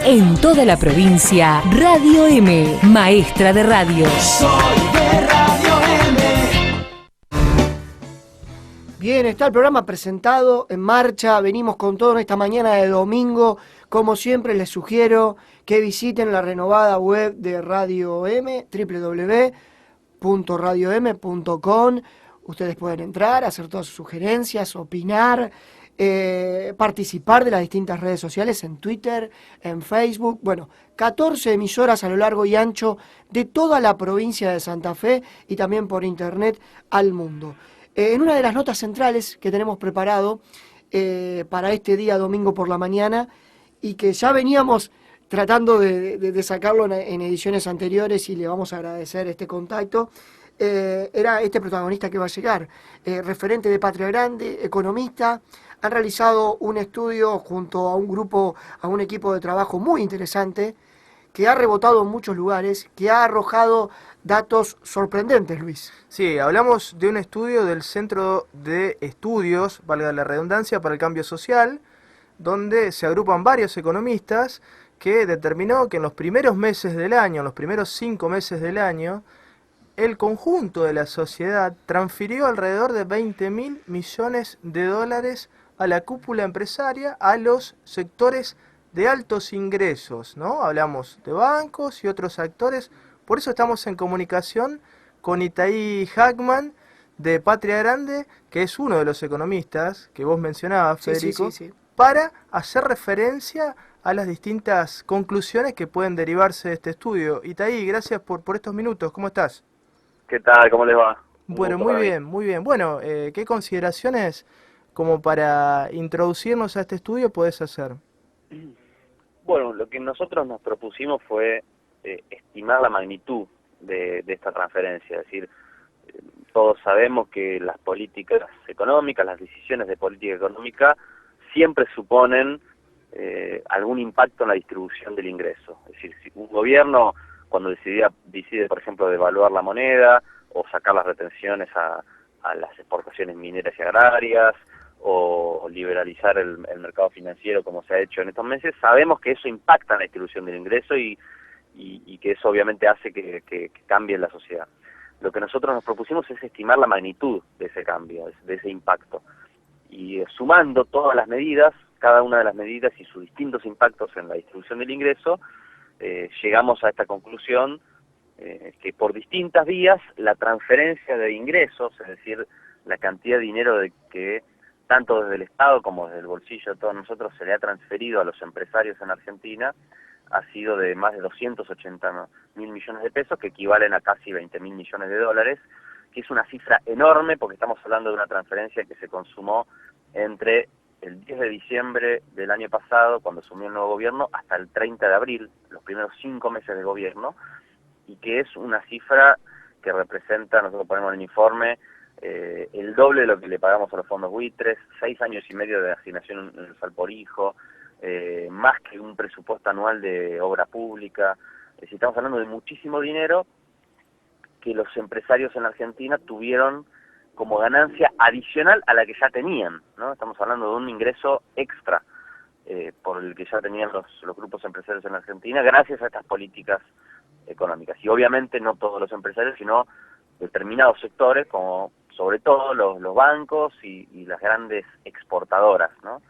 En toda la provincia, Radio M, maestra de radio. Soy de Radio M. Bien, está el programa presentado, en marcha, venimos con todo en esta mañana de domingo. Como siempre les sugiero que visiten la renovada web de Radio M, www.radiom.com. Ustedes pueden entrar, hacer todas sus sugerencias, opinar, participar de las distintas redes sociales, en Twitter, en Facebook. Bueno, 14 emisoras a lo largo y ancho de toda la provincia de Santa Fe y también por internet al mundo. En una de las notas centrales que tenemos preparado para este día domingo por la mañana y que ya veníamos tratando de sacarlo en ediciones anteriores y le vamos a agradecer este contacto, era este protagonista que va a llegar, referente de Patria Grande, economista. Han realizado un estudio junto a un grupo, a un equipo de trabajo muy interesante que ha rebotado en muchos lugares, que ha arrojado datos sorprendentes, Luis. Sí, hablamos de un estudio del Centro de Estudios, valga la redundancia, para el Cambio Social, donde se agrupan varios economistas, que determinó que en los primeros meses del año, en los primeros 5 meses del año, el conjunto de la sociedad transfirió alrededor de 20.000 millones de dólares a la cúpula empresaria, a los sectores de altos ingresos, ¿no? Hablamos de bancos y otros actores. Por eso estamos en comunicación con Itaí Hackman de Patria Grande, que es uno de los economistas que vos mencionabas, Federico, Sí. para hacer referencia a las distintas conclusiones que pueden derivarse de este estudio. Itaí, gracias por estos minutos. ¿Cómo estás? ¿Qué tal? ¿Cómo les va? Bueno, muy bien, muy bien. Bueno, ¿qué consideraciones como para introducirnos a este estudio podés hacer? Bueno, lo que nosotros nos propusimos fue estimar la magnitud de esta transferencia. Es decir, todos sabemos que las políticas económicas, las decisiones de política económica siempre suponen algún impacto en la distribución del ingreso. Es decir, si un gobierno cuando decide, por ejemplo, devaluar la moneda o sacar las retenciones a las exportaciones mineras y agrarias o liberalizar el mercado financiero como se ha hecho en estos meses, sabemos que eso impacta en la distribución del ingreso y que eso obviamente hace que cambie la sociedad. Lo que nosotros nos propusimos es estimar la magnitud de ese cambio, de ese impacto. Y sumando todas las medidas, cada una de las medidas y sus distintos impactos en la distribución del ingreso, llegamos a esta conclusión que por distintas vías la transferencia de ingresos, es decir, la cantidad de dinero que tanto desde el Estado como desde el bolsillo de todos nosotros se le ha transferido a los empresarios en Argentina, ha sido de más de 280.000 millones de pesos, que equivalen a casi 20.000 millones de dólares, que es una cifra enorme porque estamos hablando de una transferencia que se consumó entre el 10 de diciembre del año pasado, cuando asumió el nuevo gobierno, hasta el 30 de abril, los primeros 5 meses de gobierno, y que es una cifra que representa, nosotros ponemos en el informe, el doble de lo que le pagamos a los fondos buitres, 6 años y medio de asignación universal por hijo, más que un presupuesto anual de obra pública. Es decir, estamos hablando de muchísimo dinero que los empresarios en Argentina tuvieron como ganancia adicional a la que ya tenían, ¿no? Estamos hablando de un ingreso extra por el que ya tenían los grupos empresarios en Argentina gracias a estas políticas económicas. Y obviamente no todos los empresarios, sino determinados sectores, como sobre todo los bancos y las grandes exportadoras, ¿no?,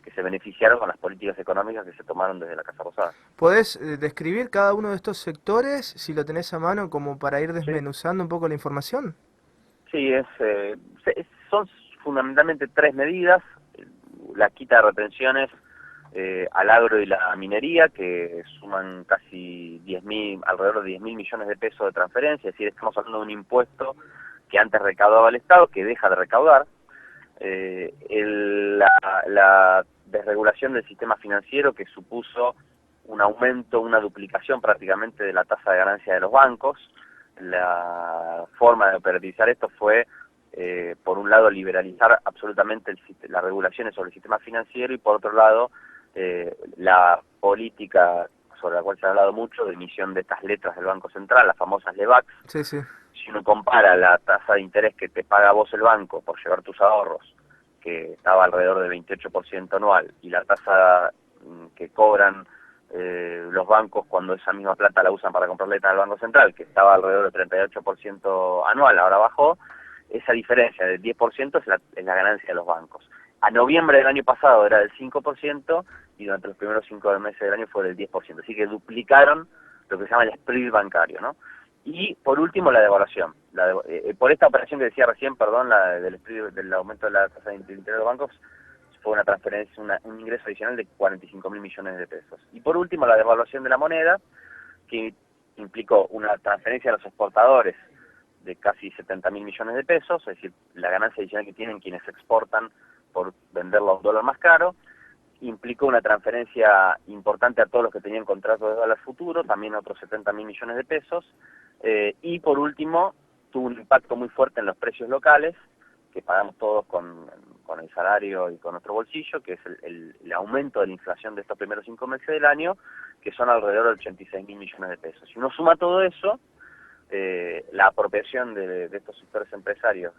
que se beneficiaron con las políticas económicas que se tomaron desde la Casa Rosada. ¿Podés describir cada uno de estos sectores, si lo tenés a mano, como para ir desmenuzando un poco la información? Sí, son fundamentalmente 3 medidas: la quita de retenciones al agro y la minería, que suman casi alrededor de 10.000 millones de pesos de transferencia. Es decir, estamos hablando de un impuesto que antes recaudaba el Estado, que deja de recaudar. La desregulación del sistema financiero, que supuso un aumento, una duplicación prácticamente de la tasa de ganancia de los bancos. La forma de operativizar esto fue, por un lado, liberalizar absolutamente las regulaciones sobre el sistema financiero, y por otro lado, la política sobre la cual se ha hablado mucho, de emisión de estas letras del Banco Central, las famosas LEBAC. Sí, sí. Si uno compara la tasa de interés que te paga vos el banco por llevar tus ahorros, que estaba alrededor del 28% anual, y la tasa que cobran los bancos, cuando esa misma plata la usan para comprar letras del Banco Central, que estaba alrededor del 38% anual, ahora bajó, esa diferencia del 10% es la ganancia de los bancos. A noviembre del año pasado era del 5% y durante los primeros 5 meses del año fue del 10%. Así que duplicaron lo que se llama el spread bancario, ¿no? Y por último la devaluación. Por esta operación que decía recién, perdón, del aumento de la tasa de interés de los bancos, fue una transferencia, un ingreso adicional de 45.000 millones de pesos. Y por último la devaluación de la moneda, que implicó una transferencia a los exportadores de casi 70.000 millones de pesos, es decir, la ganancia adicional que tienen quienes exportan por venderlo a un dólar más caro. Implicó una transferencia importante a todos los que tenían contratos de dólar futuro, también otros 70.000 millones de pesos. Y por último, tuvo un impacto muy fuerte en los precios locales, que pagamos todos con el salario y con nuestro bolsillo, que es el aumento de la inflación de estos primeros 5 meses del año, que son alrededor de 86.000 millones de pesos. Si uno suma todo eso, la apropiación de estos sectores empresarios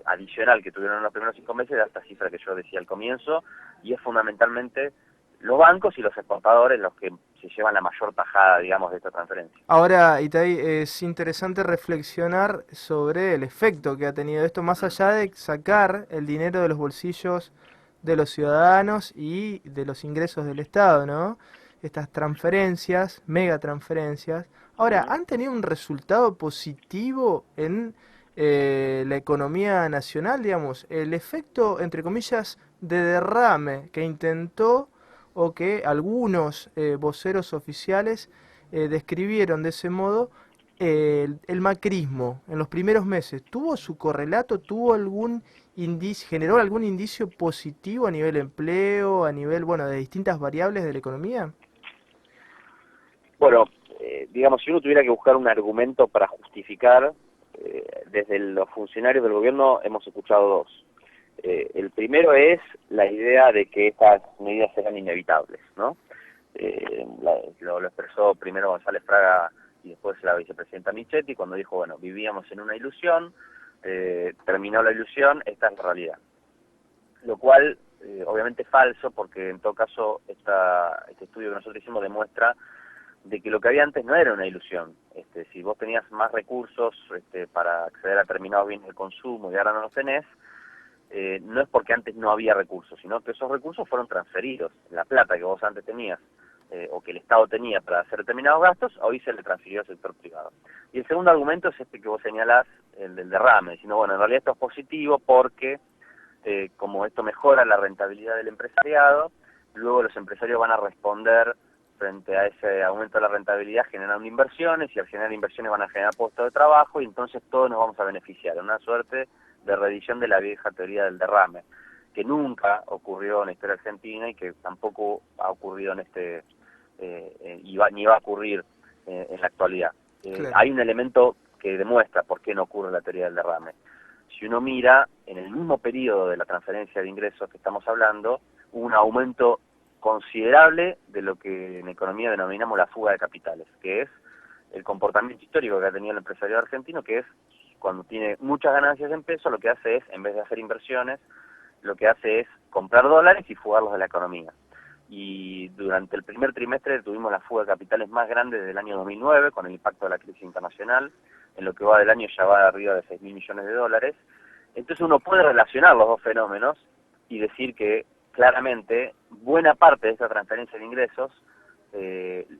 adicional que tuvieron en los primeros 5 meses da esta cifra que yo decía al comienzo, y es fundamentalmente los bancos y los exportadores los que se llevan la mayor tajada, digamos, de esta transferencia. Ahora, Itay, es interesante reflexionar sobre el efecto que ha tenido esto, más allá de sacar el dinero de los bolsillos de los ciudadanos y de los ingresos del Estado, ¿no? Estas transferencias, mega transferencias. Ahora, ¿han tenido un resultado positivo en la economía nacional, digamos? El efecto, entre comillas, de derrame que intentó o que algunos voceros oficiales describieron de ese modo el macrismo en los primeros meses. ¿Tuvo su correlato? ¿Tuvo algún indicio, generó algún indicio positivo a nivel empleo, a nivel, bueno, de distintas variables de la economía? Bueno, digamos, si uno tuviera que buscar un argumento para justificar, desde los funcionarios del gobierno hemos escuchado dos. El primero es la idea de que estas medidas eran inevitables, ¿no? Lo expresó primero González Fraga y después la vicepresidenta Michetti cuando dijo, bueno, vivíamos en una ilusión, terminó la ilusión, esta es la realidad. Lo cual, obviamente es falso, porque en todo caso este estudio que nosotros hicimos demuestra de que lo que había antes no era una ilusión. Si vos tenías más recursos para acceder a determinados bienes de consumo y ahora no los tenés, no es porque antes no había recursos, sino que esos recursos fueron transferidos. La plata que vos antes tenías, o que el Estado tenía para hacer determinados gastos, hoy se le transfirió al sector privado. Y el segundo argumento es este que vos señalás, el del derrame, diciendo, bueno, en realidad esto es positivo porque, como esto mejora la rentabilidad del empresariado, luego los empresarios van a responder frente a ese aumento de la rentabilidad generando inversiones, y al generar inversiones van a generar puestos de trabajo, y entonces todos nos vamos a beneficiar. Una suerte de reedición de la vieja teoría del derrame, que nunca ocurrió en la historia argentina y que tampoco ha ocurrido ni va a ocurrir en la actualidad. Claro. Hay un elemento que demuestra por qué no ocurre la teoría del derrame. Si uno mira, en el mismo periodo de la transferencia de ingresos que estamos hablando, hubo un aumento considerable de lo que en economía denominamos la fuga de capitales, que es el comportamiento histórico que ha tenido el empresariado argentino, que es cuando tiene muchas ganancias en pesos, lo que hace es, en vez de hacer inversiones, lo que hace es comprar dólares y fugarlos de la economía. Y durante el primer trimestre tuvimos la fuga de capitales más grande desde el año 2009, con el impacto de la crisis internacional. En lo que va del año ya va de arriba de 6.000 millones de dólares. Entonces uno puede relacionar los dos fenómenos y decir que claramente buena parte de esta transferencia de ingresos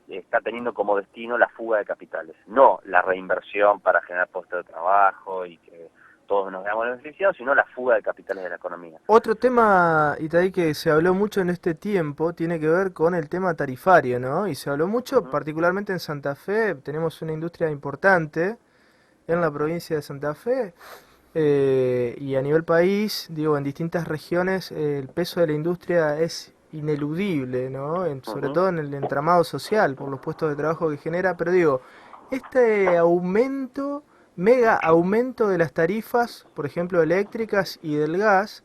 está teniendo como destino la fuga de capitales, no la reinversión para generar puestos de trabajo y que todos nos veamos beneficiados, sino la fuga de capitales de la economía. Otro tema, Itay, que se habló mucho en este tiempo, tiene que ver con el tema tarifario, ¿no? Y se habló mucho, particularmente en Santa Fe, tenemos una industria importante en la provincia de Santa Fe, y a nivel país, digo, en distintas regiones, el peso de la industria es ineludible, ¿no? Sobre todo en el entramado social, por los puestos de trabajo que genera, pero digo, este aumento, mega aumento de las tarifas, por ejemplo, eléctricas y del gas,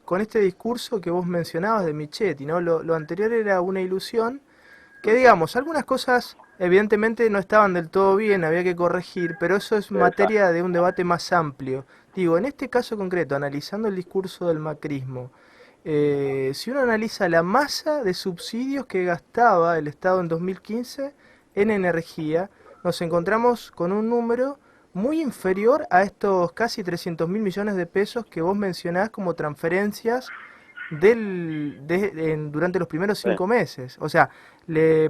con este discurso que vos mencionabas de Michetti, ¿no? Lo anterior era una ilusión, que digamos, algunas cosas evidentemente no estaban del todo bien, había que corregir, pero eso es materia de un debate más amplio. Digo, en este caso concreto, analizando el discurso del macrismo, si uno analiza la masa de subsidios que gastaba el Estado en 2015 en energía, nos encontramos con un número muy inferior a estos casi 300.000 millones de pesos que vos mencionás como transferencias durante los primeros Sí. 5 meses. O sea,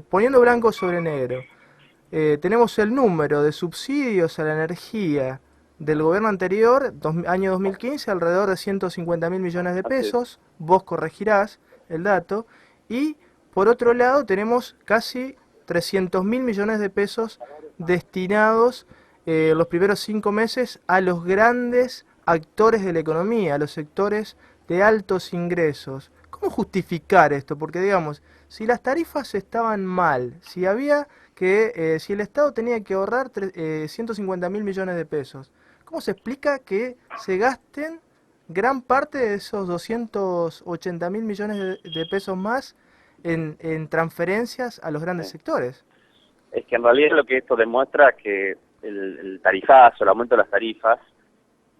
poniendo blanco sobre negro, tenemos el número de subsidios a la energía del gobierno anterior, año 2015, alrededor de 150.000 millones de Así es. pesos, vos corregirás el dato, y por otro lado tenemos casi 300.000 millones de pesos destinados los primeros 5 meses a los grandes actores de la economía, a los sectores de altos ingresos. ¿Cómo justificar esto? Porque digamos, si las tarifas estaban mal, si el Estado tenía que ahorrar 150.000 millones de pesos, ¿cómo se explica que se gasten gran parte de esos 280.000 millones de pesos más en transferencias a los grandes Sí. sectores? Es que en realidad lo que esto demuestra es que el tarifazo, el aumento de las tarifas,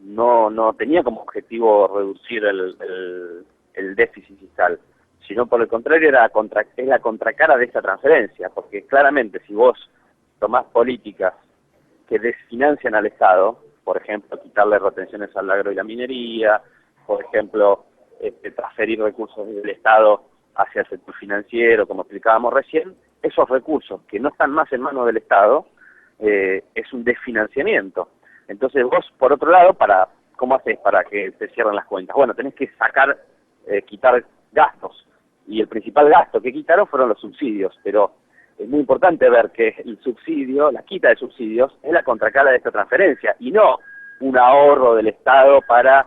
no tenía como objetivo reducir el déficit fiscal, sino por el contrario es la contracara de esta transferencia, porque claramente si vos tomás políticas que desfinancian al Estado, por ejemplo, quitarle retenciones al agro y la minería, por ejemplo, transferir recursos del Estado hacia el sector financiero, como explicábamos recién, esos recursos que no están más en manos del Estado, es un desfinanciamiento. Entonces vos, por otro lado, ¿cómo haces para que te cierren las cuentas? Bueno, tenés que quitar gastos, y el principal gasto que quitaron fueron los subsidios, pero es muy importante ver que el subsidio, la quita de subsidios, es la contracara de esta transferencia, y no un ahorro del Estado para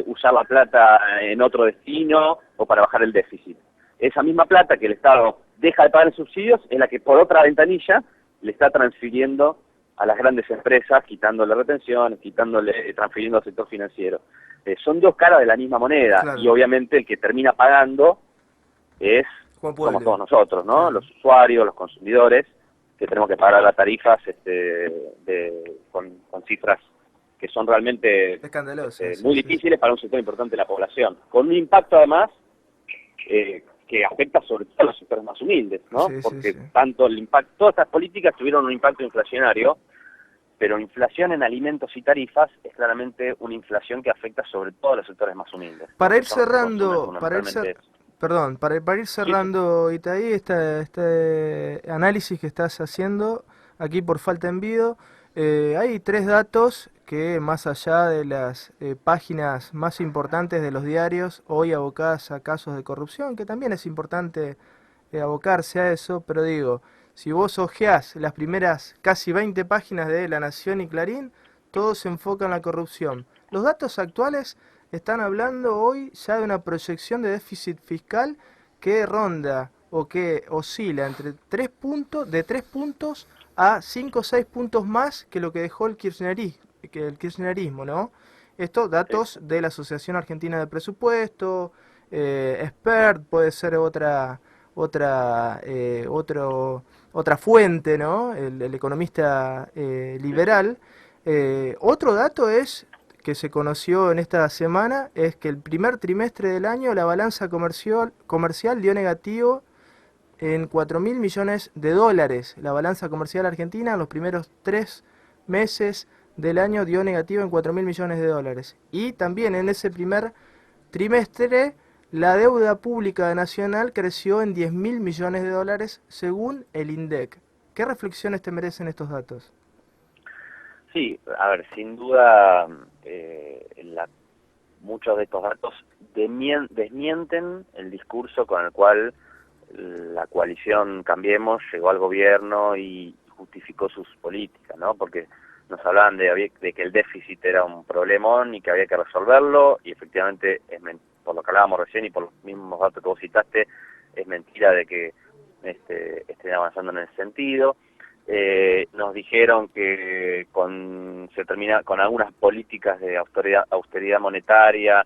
usar la plata en otro destino o para bajar el déficit. Esa misma plata que el Estado deja de pagar en subsidios es la que por otra ventanilla le está transfiriendo a las grandes empresas, quitándole retenciones, transfiriendo al sector financiero. Son dos caras de la misma moneda, Claro. y obviamente el que termina pagando Juan somos Pueblo. todos nosotros, ¿no? Claro. Los usuarios, los consumidores, que tenemos que pagar las tarifas con cifras que son realmente Escandaloso. muy difíciles para un sector importante de la población, con un impacto además que afecta sobre todo a los sectores más humildes, ¿no? Sí, sí, Porque sí. tanto el impacto, todas estas políticas tuvieron un impacto inflacionario, pero inflación en alimentos y tarifas es claramente una inflación que afecta sobre todo a los sectores más humildes, ¿no? Para Que ir son los que consumen cerrando, fundamentalmente eso. perdón, para ir cerrando, Itaí, este análisis que estás haciendo aquí por Falta Envido, hay 3 datos que, más allá de las páginas más importantes de los diarios, hoy abocadas a casos de corrupción, que también es importante abocarse a eso, pero digo, si vos hojeás las primeras casi 20 páginas de La Nación y Clarín, todo se enfoca en la corrupción. Los datos actuales están hablando hoy ya de una proyección de déficit fiscal que ronda o que oscila entre 3 puntos, de 3 puntos a 5 o 6 puntos más que lo que dejó el kirchnerismo, ¿no? Estos datos de la Asociación Argentina de Presupuesto, Expert, puede ser otra fuente, ¿no? El economista liberal. Otro dato que se conoció en esta semana es que el primer trimestre del año la balanza comercial dio negativo en 4.000 millones de dólares. La balanza comercial argentina en los primeros 3 meses del año dio negativo en 4.000 millones de dólares. Y también en ese primer trimestre la deuda pública nacional creció en 10.000 millones de dólares según el INDEC. ¿Qué reflexiones te merecen estos datos? Sí, a ver, sin duda muchos de estos datos desmienten el discurso con el cual la coalición Cambiemos llegó al gobierno y justificó sus políticas, ¿no? Porque nos hablaban de que el déficit era un problemón y que había que resolverlo, y efectivamente, por lo que hablábamos recién y por los mismos datos que vos citaste, es mentira de que estén avanzando en ese sentido. Nos dijeron que se termina con algunas políticas de austeridad monetaria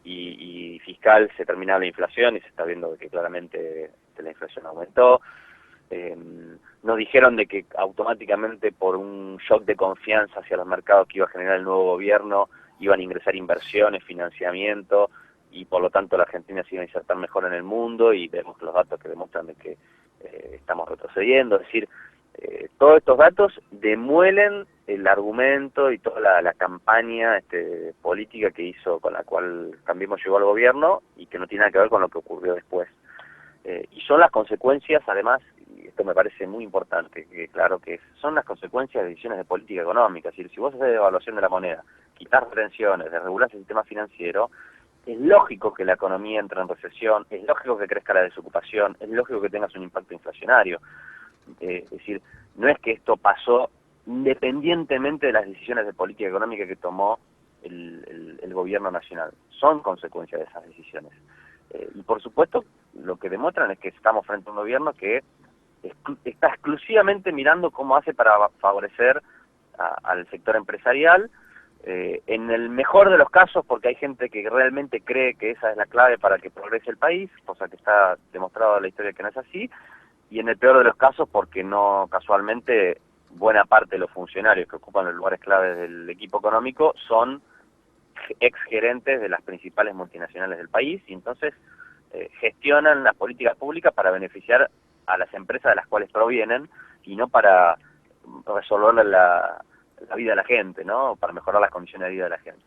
y fiscal se terminaba la inflación, y se está viendo que claramente la inflación aumentó. Nos dijeron de que automáticamente, por un shock de confianza hacia los mercados que iba a generar el nuevo gobierno, iban a ingresar inversiones, financiamiento, y por lo tanto la Argentina se iba a insertar mejor en el mundo, y vemos los datos que demuestran de que estamos retrocediendo. Es decir, todos estos datos demuelen el argumento y toda la campaña política que hizo, con la cual Cambiemos llegó al gobierno, y que no tiene nada que ver con lo que ocurrió después. Y son las consecuencias, además, y esto me parece muy importante, que claro que son las consecuencias de decisiones de política económica. Es decir, si vos haces devaluación de la moneda, quitar retenciones, desregulás el sistema financiero, es lógico que la economía entre en recesión, es lógico que crezca la desocupación, es lógico que tengas un impacto inflacionario. Es decir, no es que esto pasó independientemente de las decisiones de política económica que tomó el gobierno nacional. Son consecuencias de esas decisiones. Y por supuesto, lo que demuestran es que estamos frente a un gobierno que está exclusivamente mirando cómo hace para favorecer al sector empresarial, en el mejor de los casos porque hay gente que realmente cree que esa es la clave para que progrese el país, cosa que está demostrado en la historia que no es así, y en el peor de los casos porque no, casualmente, buena parte de los funcionarios que ocupan los lugares claves del equipo económico son exgerentes de las principales multinacionales del país, y entonces gestionan las políticas públicas para beneficiar a las empresas de las cuales provienen, y no para resolverle la vida de la gente, ¿no? Para mejorar las condiciones de vida de la gente.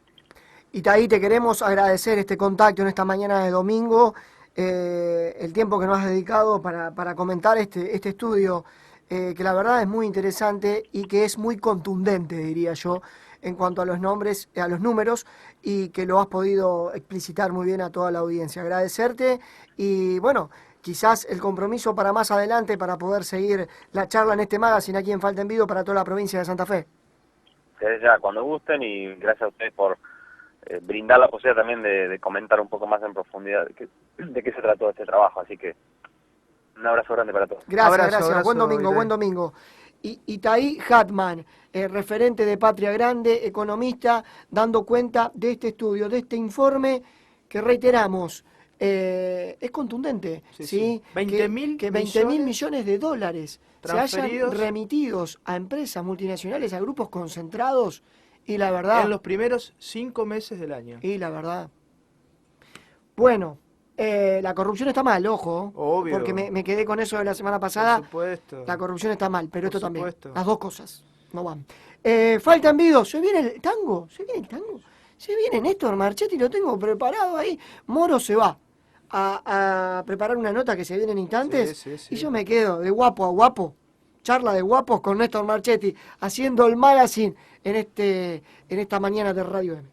Itaí, te queremos agradecer este contacto en esta mañana de domingo, el tiempo que nos has dedicado para comentar este estudio, que la verdad es muy interesante y que es muy contundente, diría yo, en cuanto a los nombres, a los números, y que lo has podido explicitar muy bien a toda la audiencia. Agradecerte y bueno, quizás el compromiso para más adelante para poder seguir la charla en este magazine aquí en Falta en Vivo para toda la provincia de Santa Fe. Desde ya, cuando gusten, y gracias a ustedes por brindar la posibilidad también de comentar un poco más en profundidad de qué se trató este trabajo. Así que un abrazo grande para todos. Gracias, Abrazo, gracias. abrazo, Buen domingo, Itaí. buen domingo. Itaí Hatman, referente de Patria Grande, economista, dando cuenta de este estudio, de este informe que reiteramos, es contundente, ¿sí? 20.000 que 20.000 millones de dólares se hayan transferidos remitidos a empresas multinacionales, a grupos concentrados, y la verdad... en los primeros 5 meses del año. Y la verdad... Bueno... la corrupción está mal, ojo, Obvio. porque me quedé con eso de la semana pasada. Por supuesto. La corrupción está mal, pero Por esto también. supuesto. Las dos cosas no van. Faltan videos. ¿Se viene el tango? ¿Se viene el tango? Se viene Néstor Marchetti, lo tengo preparado ahí. Moro se va a preparar una nota que se viene en instantes. Sí. Y yo me quedo de guapo a guapo. Charla de guapos con Néstor Marchetti, haciendo el magazine en esta mañana de Radio M.